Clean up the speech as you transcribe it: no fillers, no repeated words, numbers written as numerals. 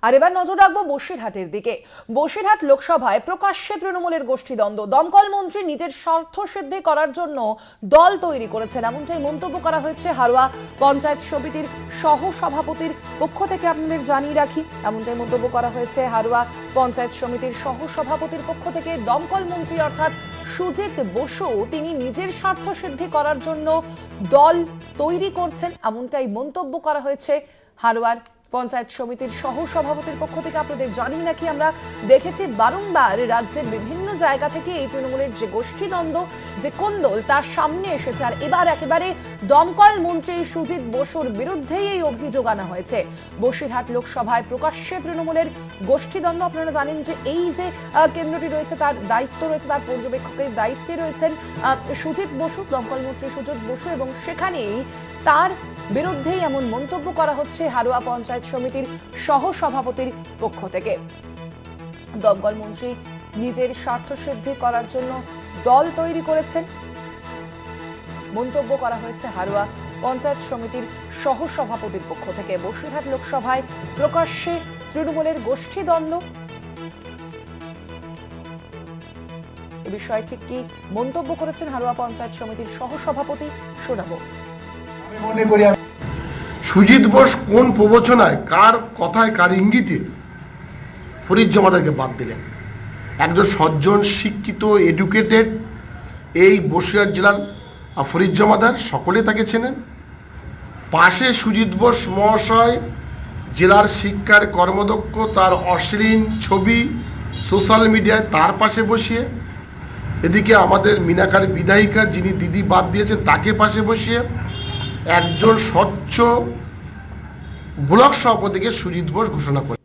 আর এবার নজর রাখবো বসিরহাটের দিকে। বসিরহাট লোকসভায় প্রকাশ্যে তৃণমূলের গোষ্ঠীদ্বন্দ্ব। দমকল মন্ত্রী নিজের স্বার্থ সিদ্ধি করার জন্য দল তৈরি করেছেন, এমনটাই মন্তব্য করা হয়েছে হারোয়া পঞ্চায়েত সমিতির সহ সভাপতির পক্ষ থেকে। আপনাদের জানিয়ে রাখি, এমনটাই মন্তব্য করা হয়েছে হারোয়া পঞ্চায়েত সমিতির সহ সভাপতির পক্ষ থেকে। দমকল মন্ত্রী অর্থাৎ সুজিত বসু তিনি নিজের স্বার্থ সিদ্ধি করার জন্য দল তৈরি করছেন, এমনটাই মন্তব্য করা হয়েছে হারোয়ার পঞ্চায়েত সমিতির সহ সভাপতির পক্ষ থেকে। আপনাদের জানি নাকি আমরা দেখেছি বারংবার রাজ্যের বিভিন্ন জায়গা থেকে এই তৃণমূলের যে গোষ্ঠীদ্বন্দ্ব, যে কোন্দল তার সামনে এসেছে। আর এবার একেবারে দমকল মন্ত্রী সুজিত বসুর বিরুদ্ধেই এই অভিযোগ আনা হয়েছে। বসিরহাট লোকসভায় প্রকাশ্যে তৃণমূলের গোষ্ঠীদ্বন্দ্ব। আপনারা জানেন যে এই যে কেন্দ্রটি রয়েছে তার দায়িত্ব রয়েছে, তার পর্যবেক্ষকের দায়িত্বে রয়েছেন সুজিত বসু, দমকল মন্ত্রী সুজিত বসু, এবং সেখানেই তার বিরুদ্ধেই এমন মন্তব্য করা হচ্ছে হারোয়া পঞ্চায়েত সমিতির সহ সভাপতির পক্ষ থেকে। দমকল মন্ত্রী নিজের স্বার্থ সিদ্ধি করার জন্য দল তৈরি করেছেন, মন্তব্য করা হয়েছে হারোয়া পঞ্চায়েত সমিতির সহ সভাপতির পক্ষ থেকে। বসিরহাট লোকসভায় প্রকাশ্যে তৃণমূলের গোষ্ঠীদ্বন্দ্ব, এ বিষয়ে ঠিক কি মন্তব্য করেছেন হারোয়া পঞ্চায়েত সমিতির সহ সভাপতি শোনাবো। সুজিত বোস কোন প্রবচনায়, কার কথায়, কার ইঙ্গিতে ফরিদ জমাদারকে বাদ দিলেন? একজন সজ্জন, শিক্ষিত, এডুকেটেড এই বসিরহাট জেলার ফরিদ জমাদার, সকলে তাকে চেনেন। পাশে সুজিত বোস মহাশয় জেলার শিক্ষার কর্মদক্ষ, তার অশ্লীল ছবি সোশ্যাল মিডিয়ায় তার পাশে বসিয়ে, এদিকে আমাদের মিনাখার বিধায়িকা যিনি দিদি বাদ দিয়েছেন তাকে পাশে বসিয়ে একজন স্বচ্ছ ব্লক সভাপতিকে সুজিত বোস ঘোষণা করে।